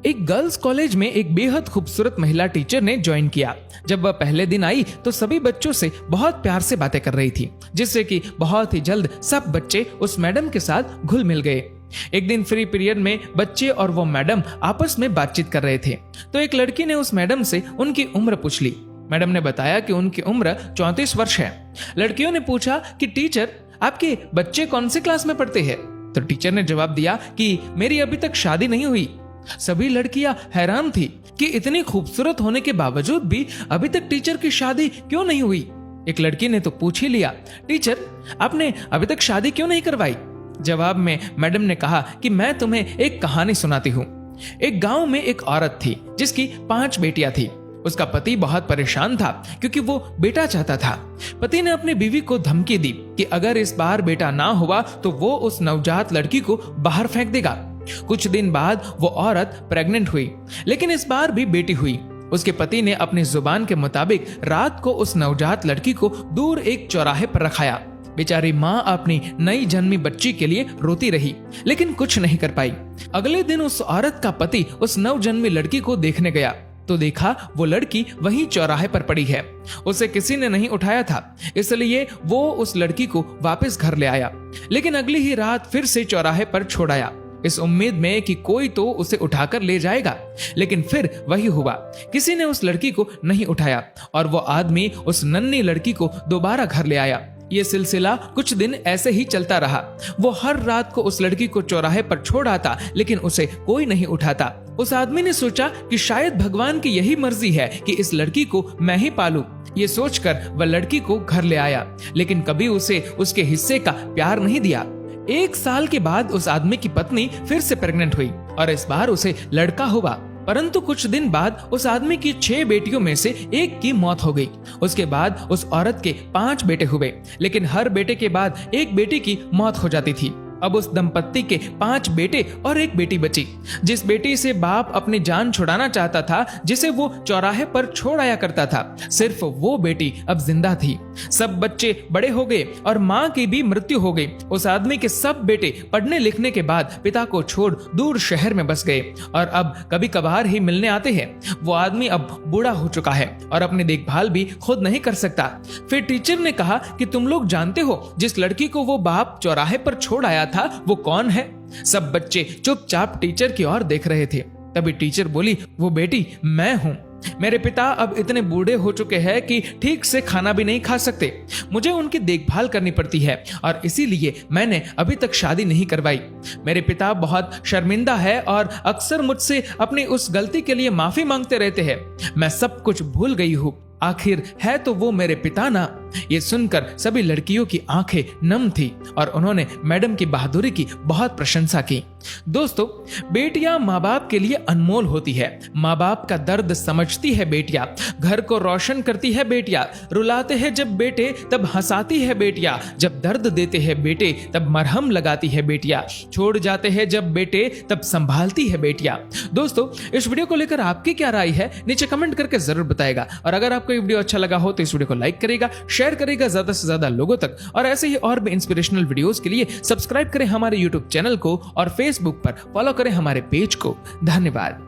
एक girls college में एक बेहद खूबसूरत महिला टीचर ने ज्वाइन किया। जब वह पहले दिन आई तो सभी बच्चों से बहुत प्यार से बातें कर रही थी, जिससे कि बहुत ही जल्द सब बच्चे उस मैडम के साथ घुल मिल गए। एक दिन फ्री पीरियड में बच्चे और वो मैडम आपस में बातचीत कर रहे थे, तो एक लड़की ने उस मैडम से उनकी उम्र पूछ ली। मैडम ने बताया कि उनकी उम्र 34 वर्ष है। लड़कियों ने पूछा कि टीचर, आपके बच्चे कौन से क्लास में पढ़ते हैं? तो टीचर ने जवाब दिया कि मेरी अभी तक शादी नहीं हुई। सभी लड़कियां हैरान थी कि इतनी खूबसूरत होने के बावजूद भी अभी तक टीचर की शादी क्यों नहीं हुई। एक लड़की ने तो पूछ ही लिया, टीचर आपने अभी तक शादी क्यों नहीं करवाई? जवाब में मैडम ने कहा कि मैं तुम्हें एक कहानी सुनाती हूँ। एक गांव में एक औरत थी जिसकी 5 बेटियां थी। उसका पति बहुत परेशान था क्योंकि वो बेटा चाहता था। पति ने अपनी बीवी को धमकी दी कि अगर इस बार बेटा ना हुआ तो वो उस नवजात लड़की को बाहर फेंक देगा। कुछ दिन बाद वो औरत प्रेग्नेंट हुई, लेकिन इस बार भी बेटी हुई। उसके पति ने अपनी जुबान के मुताबिक रात को उस नवजात लड़की को दूर एक चौराहे पर रखाया। बेचारी माँ अपनी नई जन्मी बच्ची के लिए रोती रही, लेकिन कुछ नहीं कर पाई। अगले दिन उस औरत का पति उस नवजन्मी लड़की को देखने गया तो देखा वो लड़की वहीं चौराहे पर पड़ी है। उसे किसी ने नहीं उठाया था, इसलिए वो उस लड़की को वापस घर ले आया, लेकिन अगली ही रात फिर से चौराहे पर छोड़ आया, इस उम्मीद में कि कोई तो उसे उठाकर ले जाएगा। लेकिन फिर वही हुआ, किसी ने उस लड़की को नहीं उठाया और वो आदमी उस नन्ही लड़की को दोबारा घर ले आया। ये सिलसिला कुछ दिन ऐसे ही चलता रहा। वो हर रात को उस लड़की को चौराहे पर छोड़ आता, लेकिन उसे कोई नहीं उठाता। उस आदमी ने सोचा कि शायद भगवान की यही मर्जी है कि इस लड़की को मैं ही पालूं। ये सोचकर वह लड़की को घर ले आया, लेकिन कभी उसे उसके हिस्से का प्यार नहीं दिया। 1 साल के बाद उस आदमी की पत्नी फिर से प्रेग्नेंट हुई और इस बार उसे लड़का हुआ। परंतु कुछ दिन बाद उस आदमी की 6 बेटियों में से एक की मौत हो गई। उसके बाद उस औरत के 5 बेटे हुए, लेकिन हर बेटे के बाद एक बेटी की मौत हो जाती थी। अब उस दंपत्ति के 5 बेटे और एक बेटी बची। जिस बेटी से बाप अपनी जान छुड़ाना चाहता था, जिसे वो चौराहे पर छोड़ आया करता था, सिर्फ वो बेटी अब जिंदा थी। सब बच्चे बड़े हो गए और माँ की भी मृत्यु हो गई। उस आदमी के सब बेटे पढ़ने लिखने के बाद पिता को छोड़ दूर शहर में बस गए और अब कभी कभार ही मिलने आते हैं। वो आदमी अब बूढ़ा हो चुका है और अपनी देखभाल भी खुद नहीं कर सकता। फिर टीचर ने कहा कि तुम लोग जानते हो जिस लड़की को वो बाप चौराहे पर छोड़ आया था वो कौन है? सब बच्चे चुपचाप टीचर की ओर देख रहे थे। तभी टीचर बोली, वो बेटी मैं हूं। मेरे पिता अब इतने बूढ़े हो चुके हैं कि ठीक से खाना भी नहीं खा सकते। मुझे उनकी देखभाल करनी पड़ती है और इसीलिए मैंने अभी तक शादी नहीं करवाई। मेरे पिता बहुत शर्मिंदा है और अक्सर मुझसे अपनी उस गलती के लिए माफी मांगते रहते हैं। मैं सब कुछ भूल गई हूँ। आखिर है तो वो मेरे पिता ना। ये सुनकर सभी लड़कियों की आंखें नम थी और उन्होंने मैडम की बहादुरी की बहुत प्रशंसा की। दोस्तों, बेटियां माँ बाप के लिए अनमोल होती है। माँ बाप का दर्द समझती है बेटियां, घर को रोशन करती है बेटियां। रुलाते हैं जब बेटे तब हंसाती है बेटियां, जब दर्द देते हैं बेटे तब मरहम लगाती है बेटियां, छोड़ जाते हैं जब बेटे तब संभालती है बेटियां। दोस्तों, इस वीडियो को लेकर आपकी क्या राय है नीचे कमेंट करके जरूर बताएगा। और अगर आपको ये वीडियो अच्छा लगा हो तो इस वीडियो को लाइक करेगा, शेयर करेगा ज्यादा से ज्यादा लोगों तक, और ऐसे ही और भी इंस्पिरेशनल वीडियोस के लिए सब्सक्राइब करें हमारे यूट्यूब चैनल को और फेसबुक पर फॉलो करें हमारे पेज को। धन्यवाद।